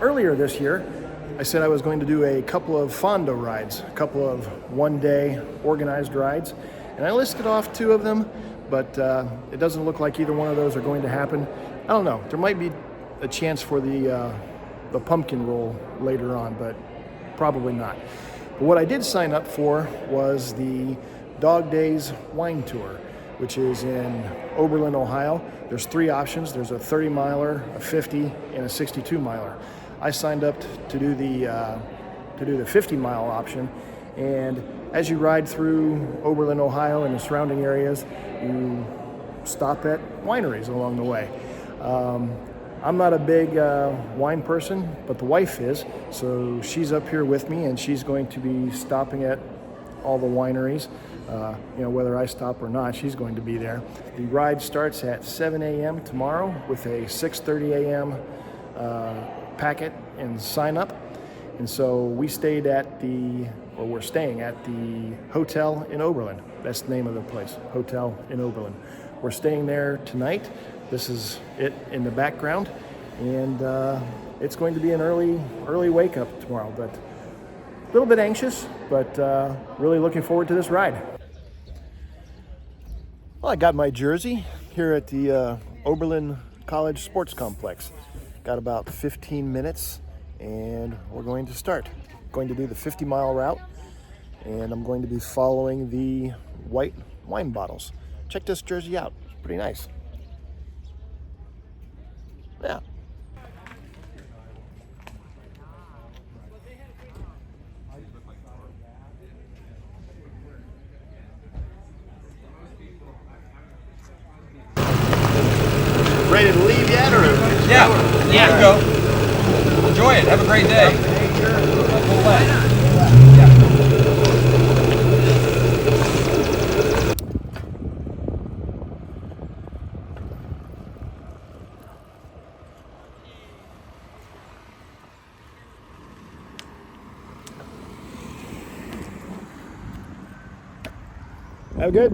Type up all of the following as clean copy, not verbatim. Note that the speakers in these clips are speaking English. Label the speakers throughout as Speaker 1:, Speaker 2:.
Speaker 1: Earlier this year, I said I was going to do a couple of Fondo rides, a couple of one-day organized rides, and I listed off two of them, but it doesn't look like either one of those are going to happen. I don't know. There might be a chance for the pumpkin roll later on, but probably not. But what I did sign up for was the Dog Days Wine Tour, which is in Oberlin, Ohio. There's three options. There's a 30-miler, a 50, and a 62-miler. I signed up to do the 50-mile option, and as you ride through Oberlin, Ohio, and the surrounding areas, you stop at wineries along the way. I'm not a big wine person, but the wife is, so she's up here with me, and she's going to be stopping at all the wineries. Whether I stop or not, she's going to be there. The ride starts at 7 a.m. tomorrow with a 6:30 a.m. Packet and sign up. And so we're staying at the hotel in Oberlin. That's the name of the place, Hotel in Oberlin. We're staying there tonight. This is it in the background, and it's going to be an early wake up tomorrow, but a little bit anxious, but really looking forward to this ride. Well, I got my jersey here at the Oberlin College Sports Complex. Got about 15 minutes, and we're going to start. Going to do the 50-mile route, and I'm going to be following the white wine bottles. Check this jersey out. It's pretty nice. Yeah. Ready to leave yet, or?
Speaker 2: Yeah, go. Enjoy it. Have a great day.
Speaker 1: Have a good.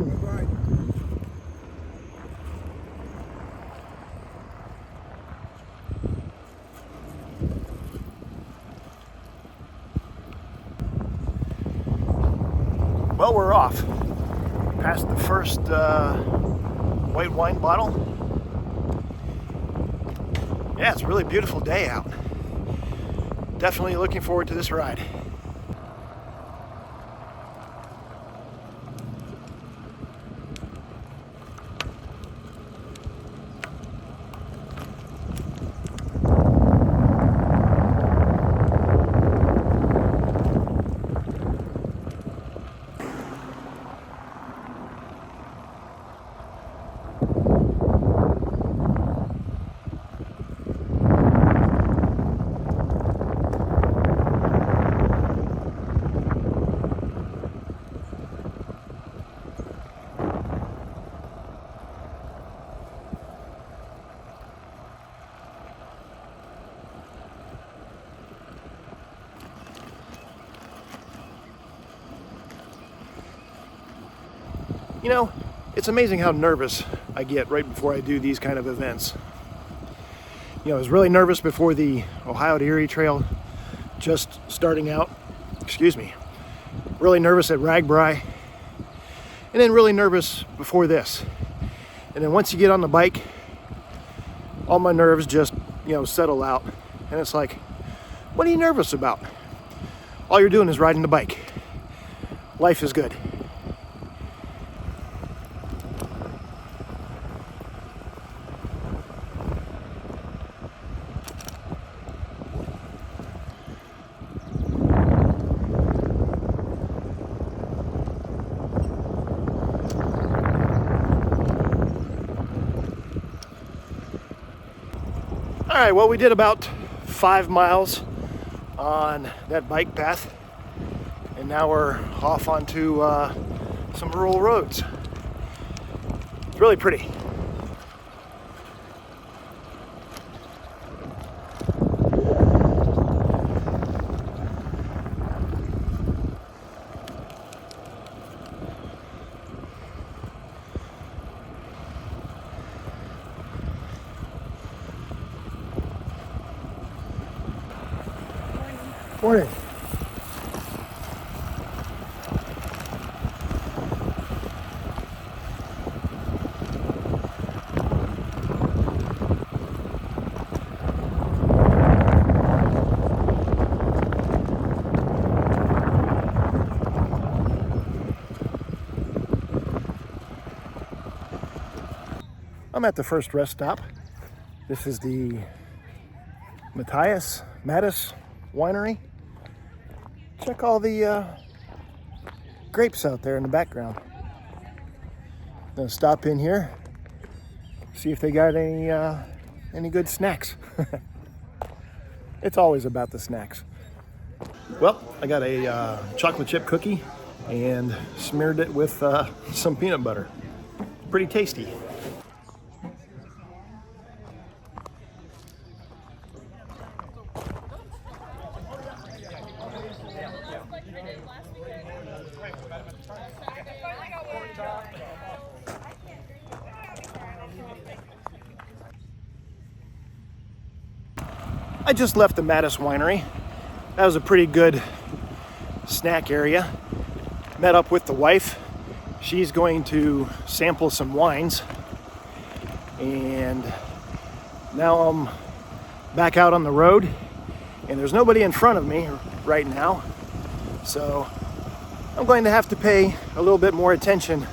Speaker 1: Well, we're off. Past the first white wine bottle. Yeah, it's a really beautiful day out. Definitely looking forward to this ride. You know, it's amazing how nervous I get right before I do these kind of events. I was really nervous before the Ohio to Erie Trail, just starting out. Really nervous at Ragbri, and then really nervous before this. And then once you get on the bike, all my nerves just, settle out. And it's like, what are you nervous about? All you're doing is riding the bike. Life is good. All right, well, we did about 5 miles on that bike path, and now we're off onto some rural roads. It's really pretty. Morning. I'm at the first rest stop. This is the Mattias winery. Check all the grapes out there in the background. Gonna stop in here, see if they got any good snacks. It's always about the snacks. Well, I got a chocolate chip cookie and smeared it with some peanut butter. Pretty tasty. I just left the Mattias winery. That was a pretty good snack area. Met up with the wife. She's going to sample some wines. And now I'm back out on the road, and there's nobody in front of me right now. So I'm going to have to pay a little bit more attention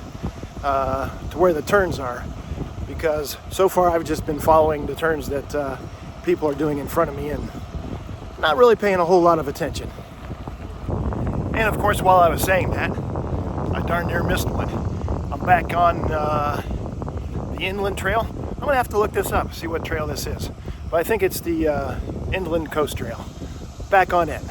Speaker 1: to where the turns are, because so far I've just been following the turns that people are doing in front of me and not really paying a whole lot of attention. And of course, while I was saying that, I darn near missed one. I'm back on the inland trail. I'm gonna have to look this up, see what trail this is. But I think it's the inland coast trail. Back on it.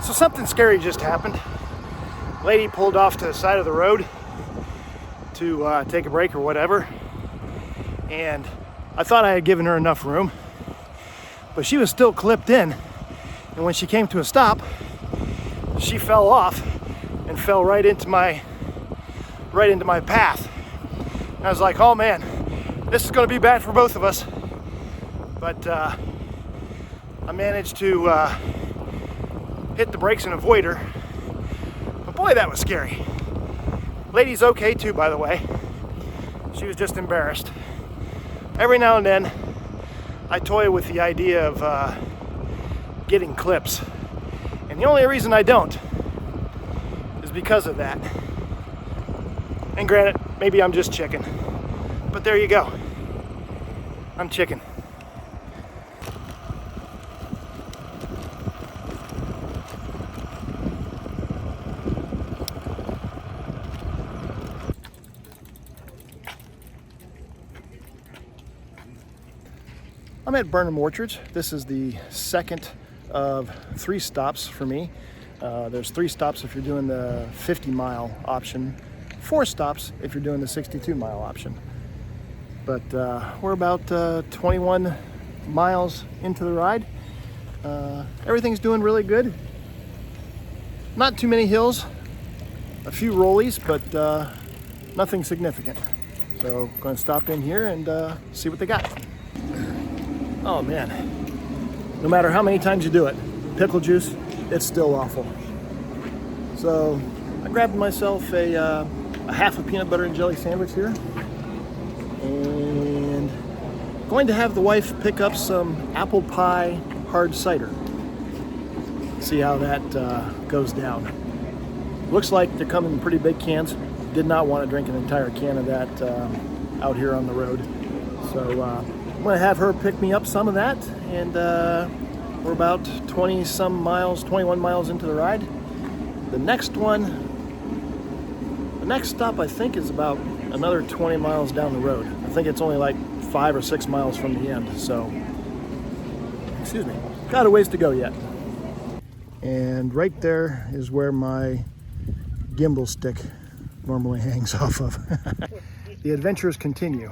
Speaker 1: So something scary just happened. Lady pulled off to the side of the road to take a break or whatever, and I thought I had given her enough room, but she was still clipped in, and when she came to a stop, she fell off and fell right into my path. And I was like, oh man, this is going to be bad for both of us. But I managed to hit the brakes and avoid her. But boy, that was scary. Lady's okay too, by the way. She was just embarrassed. Every now and then, I toy with the idea of getting clips. And the only reason I don't is because of that. And granted, maybe I'm just chicken. But there you go. I'm chicken. I'm at Burnham Orchards. This is the second of 3 stops for me. There's 3 stops if you're doing the 50-mile option, 4 stops if you're doing the 62-mile option. But we're about 21 miles into the ride. Everything's doing really good. Not too many hills, a few rollies, but nothing significant. So going to stop in here and see what they got. Oh man, no matter how many times you do it, pickle juice, it's still awful. So I grabbed myself a half a peanut butter and jelly sandwich here, and going to have the wife pick up some apple pie hard cider. See how that goes down. Looks like they're coming in pretty big cans. Did not want to drink an entire can of that out here on the road. So gonna have her pick me up some of that, and we're about 20-some miles, 21 miles into the ride. The next stop I think is about another 20 miles down the road. I think it's only like 5 or 6 miles from the end, so, excuse me, got a ways to go yet. And right there is where my gimbal stick normally hangs off of. The adventures continue.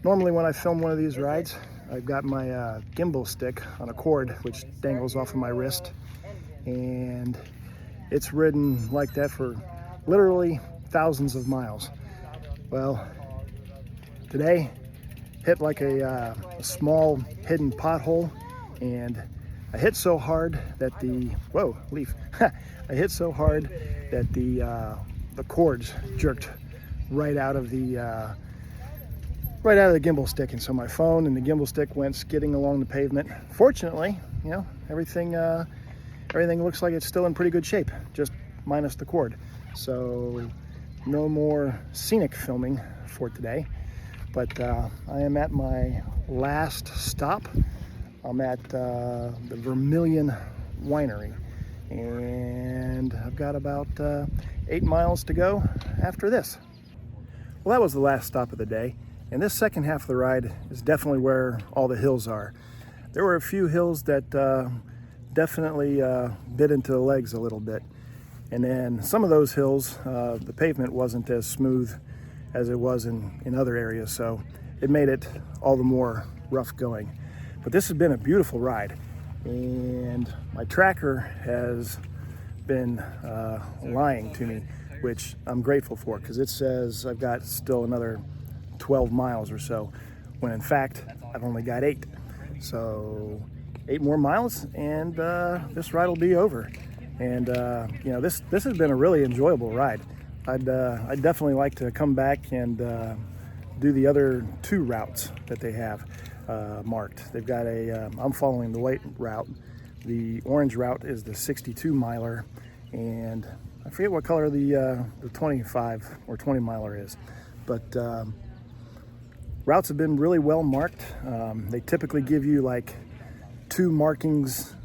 Speaker 1: Normally when I film one of these rides, I've got my gimbal stick on a cord which dangles off of my wrist, and it's ridden like that for literally thousands of miles. Well, today hit like a small hidden pothole, and I hit so hard that the I hit so hard that the cords jerked right out of the gimbal stick, and so my phone and the gimbal stick went skidding along the pavement. Fortunately, you know, everything looks like it's still in pretty good shape, just minus the cord. So no more scenic filming for today, but I am at my last stop. I'm at the Vermilion Winery, and I've got about 8 miles to go after this. Well, that was the last stop of the day, and this second half of the ride is definitely where all the hills are. There were a few hills that definitely bit into the legs a little bit, and then some of those hills, the pavement wasn't as smooth as it was in other areas, so it made it all the more rough going. But this has been a beautiful ride, and my tracker has been lying to me, which I'm grateful for, because it says I've got still another 12 miles or so, when in fact I've only got 8. So 8 more miles and this ride will be over. And you know, this has been a really enjoyable ride. I'd definitely like to come back and do the other 2 routes that they have marked. They've got I'm following the white route. The orange route is the 62 miler, and I forget what color the 25 or 20 miler is, but routes have been really well marked. They typically give you like 2 markings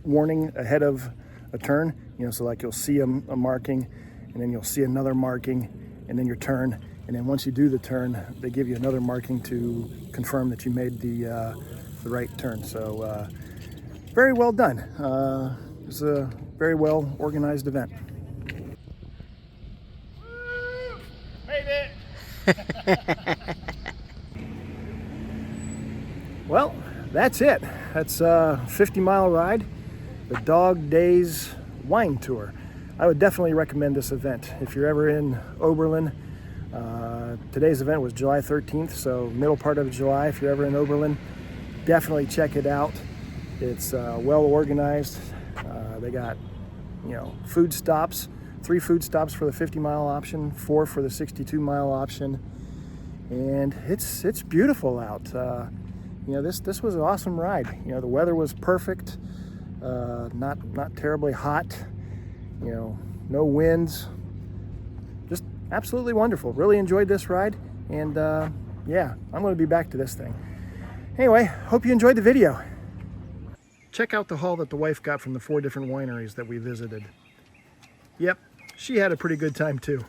Speaker 1: warning ahead of a turn, you know, so like you'll see a marking, and then you'll see another marking, and then your turn, and then once you do the turn, they give you another marking to confirm that you made the right turn. So very well done. It's a very well organized event. Made it! Well, that's it. That's a 50-mile ride, the Dog Days Wine Tour. I would definitely recommend this event if you're ever in Oberlin. Today's event was July 13th, so middle part of July. If you're ever in Oberlin, definitely check it out. It's well organized. They got, you know, food stops, 3 food stops for the 50-mile option, 4 for the 62-mile option, and it's beautiful out. You know, this was an awesome ride. You know, the weather was perfect, not terribly hot. You know, no winds. Just absolutely wonderful. Really enjoyed this ride, and yeah, I'm going to be back to this thing. Anyway, hope you enjoyed the video. Check out the haul that the wife got from the 4 different wineries that we visited. Yep, she had a pretty good time too.